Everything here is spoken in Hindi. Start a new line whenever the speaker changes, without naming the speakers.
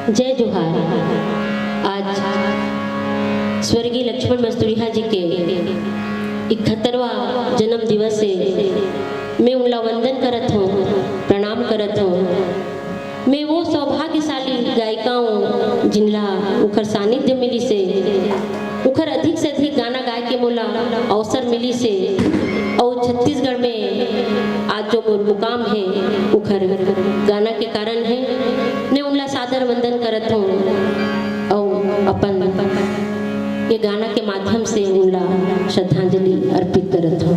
जय जोहार। आज स्वर्गीय लक्ष्मण मस्तूरिया जी के 71वां जन्म दिवस है। मैं उनला वंदन करत हूँ, प्रणाम करत हूँ। मैं वो सौभाग्यशाली गायिका हूँ जिनला उखर सानिध्य मिली से, उखर अधिक से अधिक गाना गाय के मोला अवसर मिली से। और छत्तीसगढ़ में आज जो मोर मुकाम है उखर गाना के कारण है। मैं उनला सादर वंदन करत हूँ और अपन ये गाना के माध्यम से उनला श्रद्धांजलि अर्पित करत हूँ।